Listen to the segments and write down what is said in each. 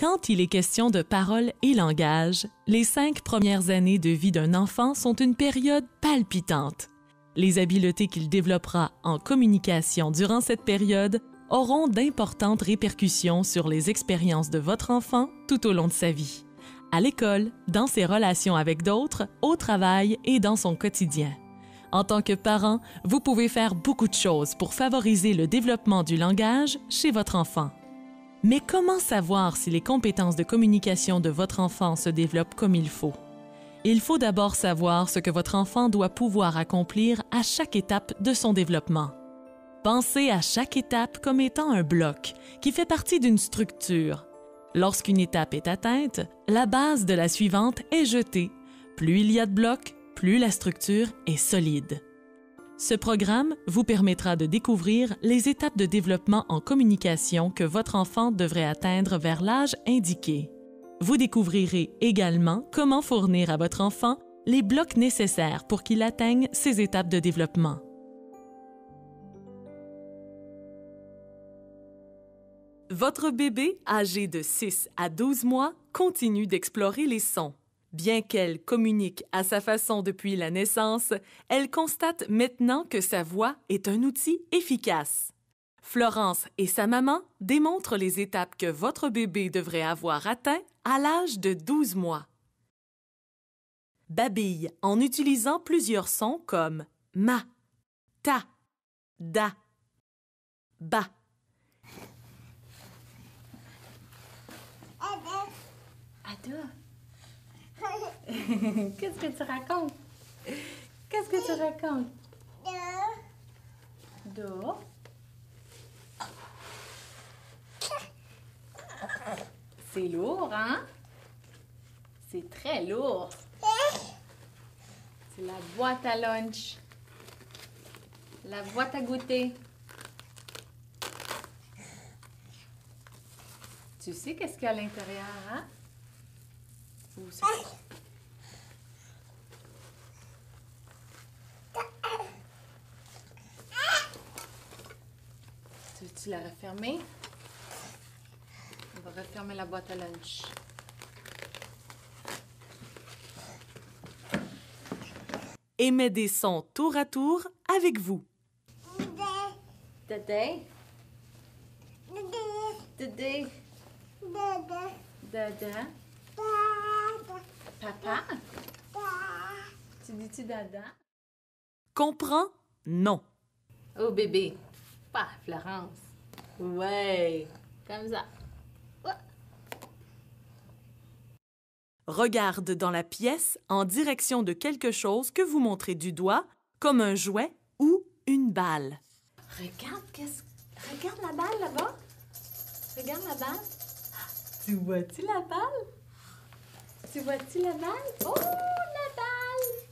Quand il est question de parole et langage, les 5 premières années de vie d'un enfant sont une période palpitante. Les habiletés qu'il développera en communication durant cette période auront d'importantes répercussions sur les expériences de votre enfant tout au long de sa vie, à l'école, dans ses relations avec d'autres, au travail et dans son quotidien. En tant que parent, vous pouvez faire beaucoup de choses pour favoriser le développement du langage chez votre enfant. Mais comment savoir si les compétences de communication de votre enfant se développent comme il faut? Il faut d'abord savoir ce que votre enfant doit pouvoir accomplir à chaque étape de son développement. Pensez à chaque étape comme étant un bloc qui fait partie d'une structure. Lorsqu'une étape est atteinte, la base de la suivante est jetée. Plus il y a de blocs, plus la structure est solide. Ce programme vous permettra de découvrir les étapes de développement en communication que votre enfant devrait atteindre vers l'âge indiqué. Vous découvrirez également comment fournir à votre enfant les blocs nécessaires pour qu'il atteigne ces étapes de développement. Votre bébé, âgé de 6 à 12 mois, continue d'explorer les sons. Bien qu'elle communique à sa façon depuis la naissance, elle constate maintenant que sa voix est un outil efficace. Florence et sa maman démontrent les étapes que votre bébé devrait avoir atteint à l'âge de 12 mois. Babille en utilisant plusieurs sons comme ma, ta, da, ba. Ada. Qu'est-ce que tu racontes? Qu'est-ce que tu racontes? Do. C'est lourd, hein? C'est très lourd. C'est la boîte à lunch. La boîte à goûter. Tu sais qu'est-ce qu'il y a à l'intérieur, hein? Où c'est? Tu l'as refermée? On va refermer la boîte à lunch. Émet des sons tour à tour avec vous. Dédé. Dédé. Dada. Papa. Tu dis-tu dada? Comprends? Non. Oh bébé. Pas Florence. Ouais. Comme ça. Regarde dans la pièce en direction de quelque chose que vous montrez du doigt, comme un jouet ou une balle. Regarde la balle là-bas. Regarde la balle. Tu vois-tu la balle? Tu vois-tu la balle? Oh, la balle!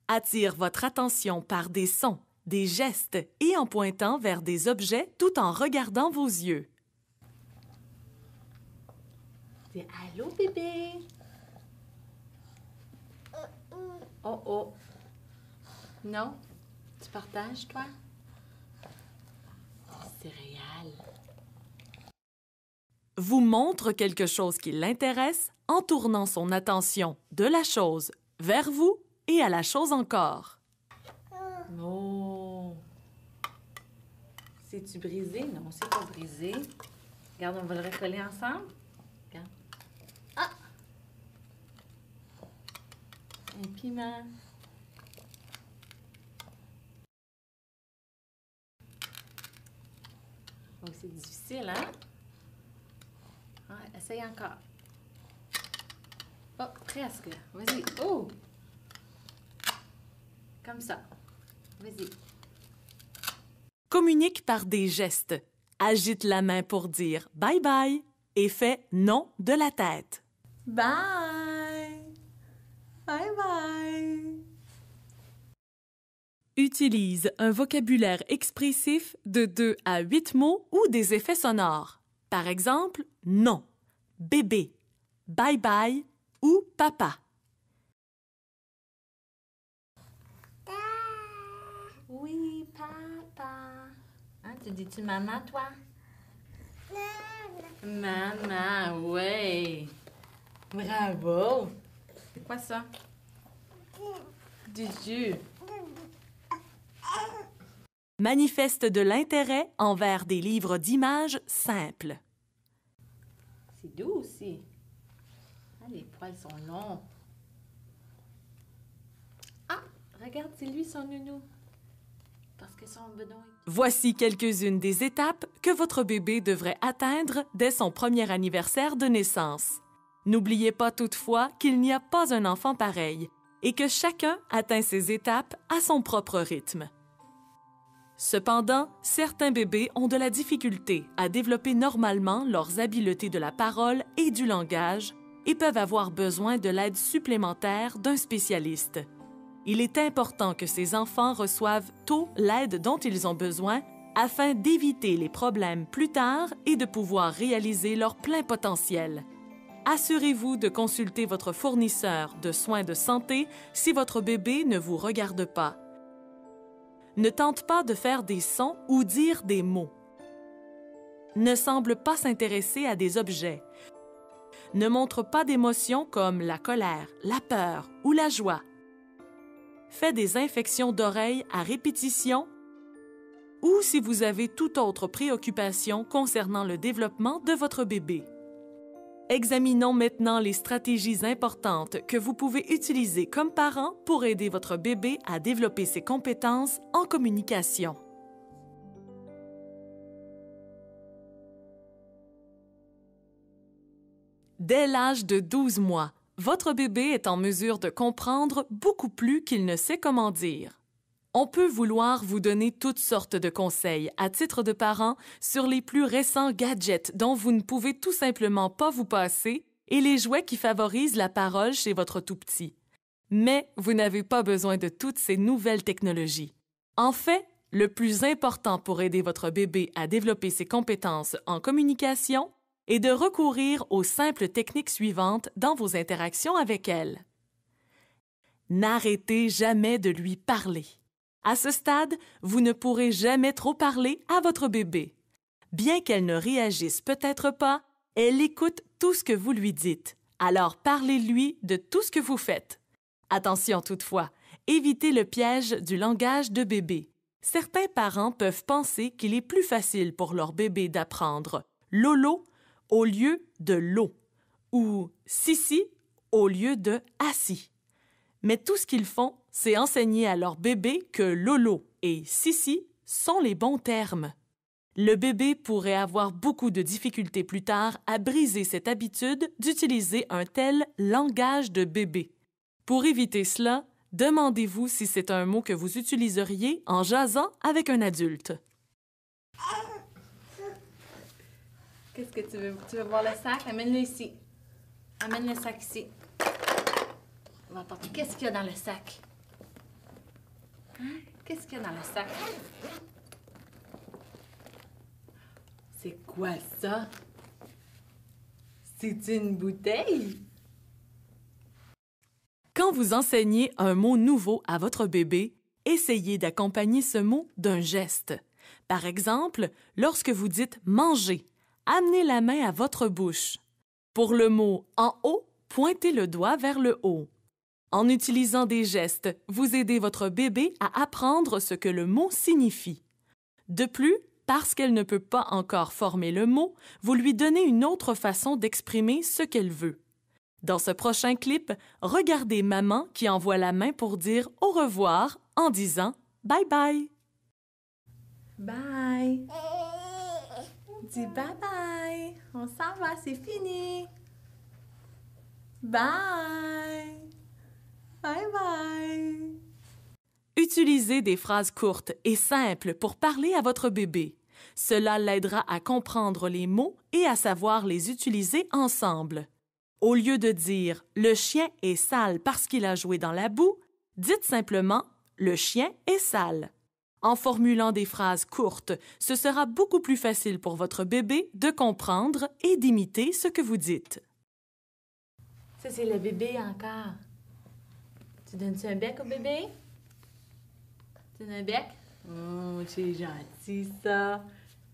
Attire votre attention par des sons, des gestes et en pointant vers des objets tout en regardant vos yeux. Dis allô, bébé. Oh, oh. Non? Tu partages, toi? Céréales. Vous montre quelque chose qui l'intéresse en tournant son attention de la chose vers vous et à la chose encore. Oh! C'est-tu brisé? Non, c'est pas brisé. Regarde, on va le recoller ensemble. Regarde. Ah! Un piment. Oh, c'est difficile, hein? Ah, essaye encore. Oh, presque. Vas-y. Oh! Comme ça. Vas-y. Communique par des gestes. Agite la main pour dire bye bye et fais non de la tête. Bye! Bye bye! Utilise un vocabulaire expressif de 2 à 8 mots ou des effets sonores. Par exemple, non, bébé, bye bye ou papa. Oui, papa. Hein, tu dis-tu maman, toi? Maman, ouais. Bravo. C'est quoi ça? Du jus. Manifeste de l'intérêt envers des livres d'images simples. C'est doux aussi. Ah, les poils sont longs. Ah, regarde, c'est lui son nounou. Parce que son bedon est... Voici quelques-unes des étapes que votre bébé devrait atteindre dès son premier anniversaire de naissance. N'oubliez pas toutefois qu'il n'y a pas un enfant pareil et que chacun atteint ces étapes à son propre rythme. Cependant, certains bébés ont de la difficulté à développer normalement leurs habiletés de la parole et du langage et peuvent avoir besoin de l'aide supplémentaire d'un spécialiste. Il est important que ces enfants reçoivent tôt l'aide dont ils ont besoin afin d'éviter les problèmes plus tard et de pouvoir réaliser leur plein potentiel. Assurez-vous de consulter votre fournisseur de soins de santé si votre bébé ne vous regarde pas. Ne tente pas de faire des sons ou dire des mots. Ne semble pas s'intéresser à des objets. Ne montre pas d'émotions comme la colère, la peur ou la joie. Fait des infections d'oreilles à répétition ou si vous avez toute autre préoccupation concernant le développement de votre bébé. Examinons maintenant les stratégies importantes que vous pouvez utiliser comme parent pour aider votre bébé à développer ses compétences en communication. Dès l'âge de 12 mois, votre bébé est en mesure de comprendre beaucoup plus qu'il ne sait comment dire. On peut vouloir vous donner toutes sortes de conseils à titre de parent sur les plus récents gadgets dont vous ne pouvez tout simplement pas vous passer et les jouets qui favorisent la parole chez votre tout-petit. Mais vous n'avez pas besoin de toutes ces nouvelles technologies. En fait, le plus important pour aider votre bébé à développer ses compétences en communication est de recourir aux simples techniques suivantes dans vos interactions avec elle. N'arrêtez jamais de lui parler. À ce stade, vous ne pourrez jamais trop parler à votre bébé. Bien qu'elle ne réagisse peut-être pas, elle écoute tout ce que vous lui dites. Alors parlez-lui de tout ce que vous faites. Attention toutefois, évitez le piège du langage de bébé. Certains parents peuvent penser qu'il est plus facile pour leur bébé d'apprendre « lolo » au lieu de « l'eau » ou « sissi » au lieu de « assis ». Mais tout ce qu'ils font, c'est enseigner à leur bébé que lolo et sissi sont les bons termes. Le bébé pourrait avoir beaucoup de difficultés plus tard à briser cette habitude d'utiliser un tel langage de bébé. Pour éviter cela, demandez-vous si c'est un mot que vous utiliseriez en jasant avec un adulte. Qu'est-ce que tu veux? Tu veux voir le sac? Amène-le ici. Amène le sac ici. On va apporter. Qu'est-ce qu'il y a dans le sac? Hein? Qu'est-ce qu'il y a dans le sac? C'est quoi ça? C'est une bouteille? Quand vous enseignez un mot nouveau à votre bébé, essayez d'accompagner ce mot d'un geste. Par exemple, lorsque vous dites « manger », amenez la main à votre bouche. Pour le mot « en haut », pointez le doigt vers le haut. En utilisant des gestes, vous aidez votre bébé à apprendre ce que le mot signifie. De plus, parce qu'elle ne peut pas encore former le mot, vous lui donnez une autre façon d'exprimer ce qu'elle veut. Dans ce prochain clip, regardez maman qui envoie la main pour dire au revoir en disant « bye bye ». Bye. Dis bye bye. On s'en va, c'est fini. Bye. Bye bye. Utilisez des phrases courtes et simples pour parler à votre bébé. Cela l'aidera à comprendre les mots et à savoir les utiliser ensemble. Au lieu de dire « le chien est sale parce qu'il a joué dans la boue », dites simplement « le chien est sale ». En formulant des phrases courtes, ce sera beaucoup plus facile pour votre bébé de comprendre et d'imiter ce que vous dites. Ça, c'est le bébé encore. Tu donnes-tu un bec au bébé? Tu donnes un bec? Oh, c'est gentil, ça.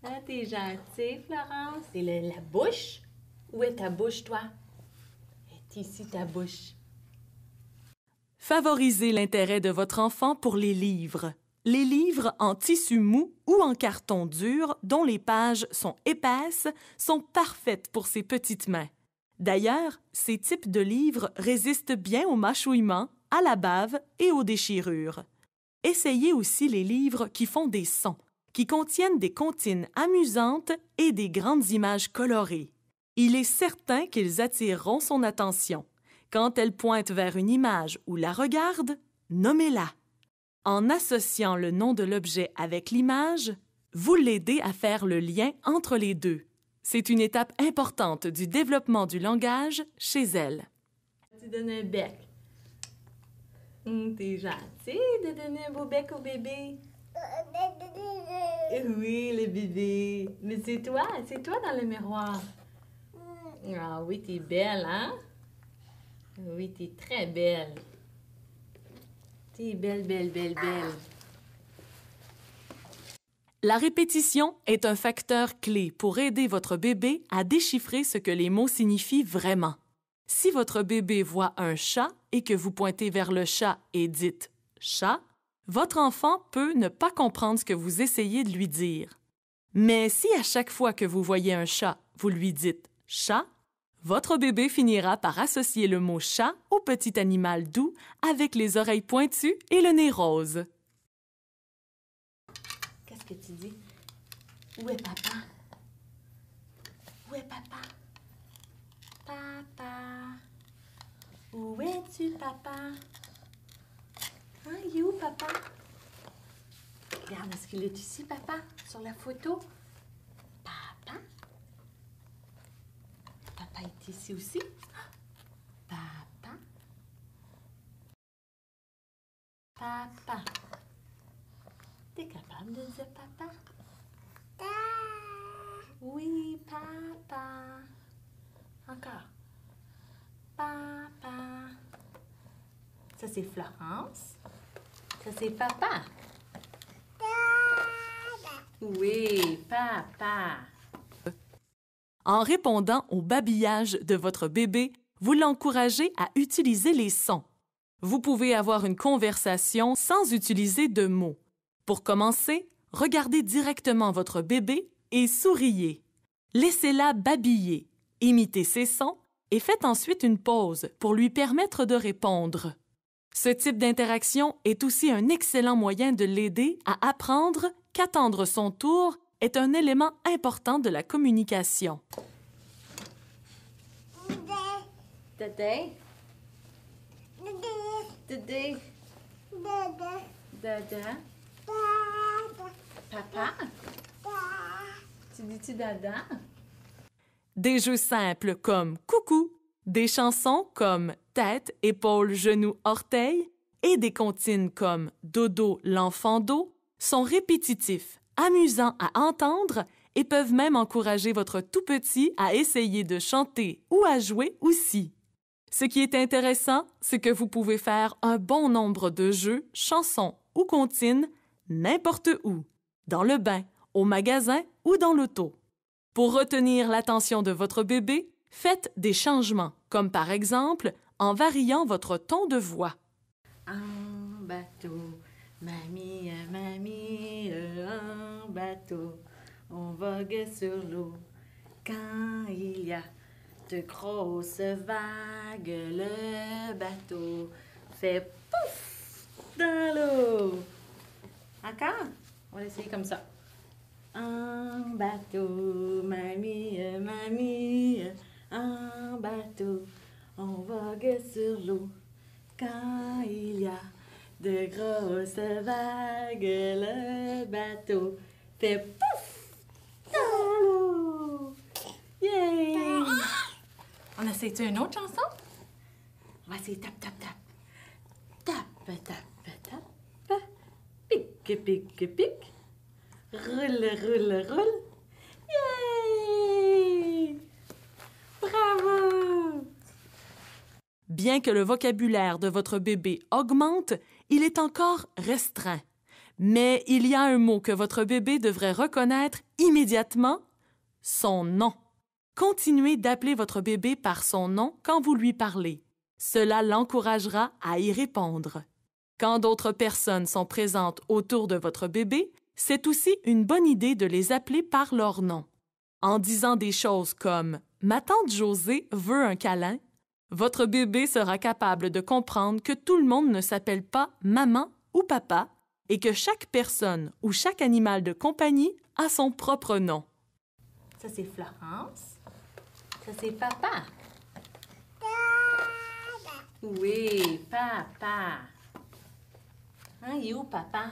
Ah, t'es gentille, Florence. Et la bouche? Où est ta bouche, toi? Est ici ta bouche. Favorisez l'intérêt de votre enfant pour les livres. Les livres en tissu mou ou en carton dur, dont les pages sont épaisses, sont parfaites pour ces petites mains. D'ailleurs, ces types de livres résistent bien au mâchouillement, à la bave et aux déchirures. Essayez aussi les livres qui font des sons, qui contiennent des comptines amusantes et des grandes images colorées. Il est certain qu'ils attireront son attention. Quand elle pointe vers une image ou la regarde, nommez-la. En associant le nom de l'objet avec l'image, vous l'aidez à faire le lien entre les deux. C'est une étape importante du développement du langage chez elle. Tu donnes un bec. T'es gentil de donner un beau bec au bébé. Oui, le bébé. Mais c'est toi dans le miroir. Ah oui, t'es belle, hein? Oui, t'es très belle. T'es belle, belle, belle, belle. La répétition est un facteur clé pour aider votre bébé à déchiffrer ce que les mots signifient vraiment. Si votre bébé voit un chat et que vous pointez vers le chat et dites « chat », votre enfant peut ne pas comprendre ce que vous essayez de lui dire. Mais si à chaque fois que vous voyez un chat, vous lui dites « chat », votre bébé finira par associer le mot « chat » au petit animal doux avec les oreilles pointues et le nez rose. Qu'est-ce que tu dis? Où est papa? Où est papa? Papa. Où es-tu, papa? Hein, il est où, papa? Regarde, est-ce qu'il est ici, papa? Sur la photo? Papa? Papa est ici aussi? Papa? Papa? T'es capable de dire papa? Oui, papa. Encore. Papa. Ça, c'est Florence. Ça, c'est papa. Oui, papa. En répondant au babillage de votre bébé, vous l'encouragez à utiliser les sons. Vous pouvez avoir une conversation sans utiliser de mots. Pour commencer, regardez directement votre bébé et souriez. Laissez-la babiller, imitez ses sons et faites ensuite une pause pour lui permettre de répondre. Ce type d'interaction est aussi un excellent moyen de l'aider à apprendre qu'attendre son tour est un élément important de la communication. Dédé. Dédé. Dada. Papa. Tu dis-tu dada? Des jeux simples comme coucou, des chansons comme tête, épaule, genou, orteil et des comptines comme dodo, l'enfant d'eau sont répétitifs, amusants à entendre et peuvent même encourager votre tout petit à essayer de chanter ou à jouer aussi. Ce qui est intéressant, c'est que vous pouvez faire un bon nombre de jeux, chansons ou comptines n'importe où, dans le bain, au magasin ou dans l'auto. Pour retenir l'attention de votre bébé, faites des changements, comme par exemple en variant votre ton de voix. Un bateau, mamie, mamie, un bateau, on vogue sur l'eau. Quand il y a de grosses vagues, le bateau fait pouf dans l'eau. Encore? On va essayer comme ça. Un bateau, mamie, mamie, un bateau, on vogue sur l'eau. Quand il y a de grosses vagues, le bateau fait pouf dans l'eau. Yay! On essaie-tu une autre chanson? On va essayer tap, tap, tap. Tap, tap, tap. Pique, pique, pique. Roule, roule, roule. Yay! Bravo! Bien que le vocabulaire de votre bébé augmente, il est encore restreint. Mais il y a un mot que votre bébé devrait reconnaître immédiatement, son nom. Continuez d'appeler votre bébé par son nom quand vous lui parlez. Cela l'encouragera à y répondre. Quand d'autres personnes sont présentes autour de votre bébé, c'est aussi une bonne idée de les appeler par leur nom. En disant des choses comme « Ma tante Josée veut un câlin », votre bébé sera capable de comprendre que tout le monde ne s'appelle pas maman ou papa et que chaque personne ou chaque animal de compagnie a son propre nom. Ça, c'est Florence. Ça, c'est papa. Oui, papa. Hein, il est où, papa?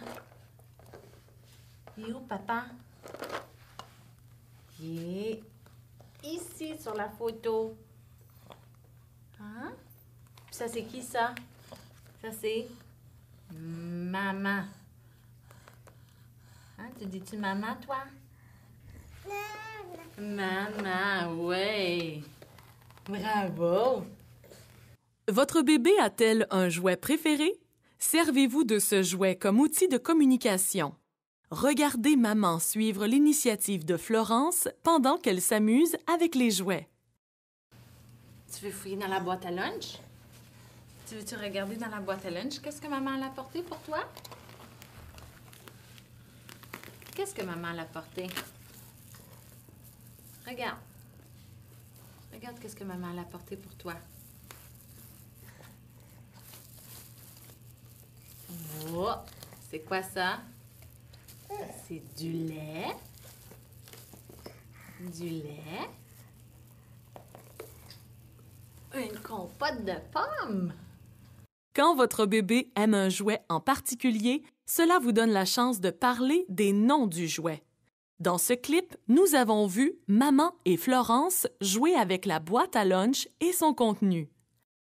Il est où, papa? Il est ici, sur la photo. Hein? Puis ça, c'est qui, ça? Ça, c'est maman. Hein, tu dis-tu maman, toi? Maman, ouais. Bravo. Votre bébé a-t-elle un jouet préféré? Servez-vous de ce jouet comme outil de communication. Regardez maman suivre l'initiative de Florence pendant qu'elle s'amuse avec les jouets. Tu veux fouiller dans la boîte à lunch? Tu veux-tu regarder dans la boîte à lunch? Qu'est-ce que maman l'a apporté pour toi? Qu'est-ce que maman l'a apporté? Regarde. Regarde qu'est-ce que maman l'a apporté pour toi. Oh! C'est quoi ça? C'est du lait. Du lait. Une compote de pommes. Quand votre bébé aime un jouet en particulier, cela vous donne la chance de parler des noms du jouet. Dans ce clip, nous avons vu Maman et Florence jouer avec la boîte à lunch et son contenu.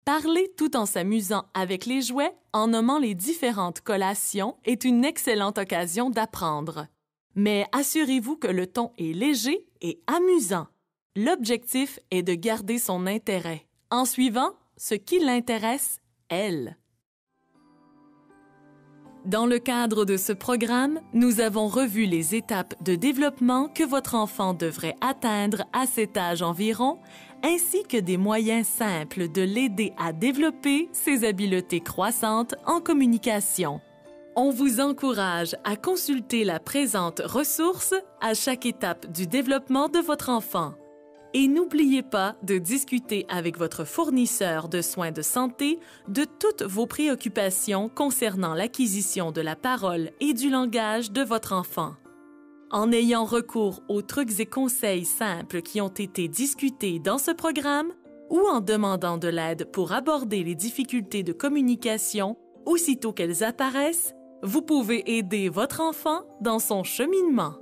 Parler tout en s'amusant avec les jouets en nommant les différentes collations est une excellente occasion d'apprendre. Mais assurez-vous que le ton est léger et amusant. L'objectif est de garder son intérêt, en suivant ce qui l'intéresse, elle. Dans le cadre de ce programme, nous avons revu les étapes de développement que votre enfant devrait atteindre à cet âge environ, ainsi que des moyens simples de l'aider à développer ses habiletés croissantes en communication. On vous encourage à consulter la présente ressource à chaque étape du développement de votre enfant. Et n'oubliez pas de discuter avec votre fournisseur de soins de santé de toutes vos préoccupations concernant l'acquisition de la parole et du langage de votre enfant. En ayant recours aux trucs et conseils simples qui ont été discutés dans ce programme ou en demandant de l'aide pour aborder les difficultés de communication aussitôt qu'elles apparaissent, vous pouvez aider votre enfant dans son cheminement.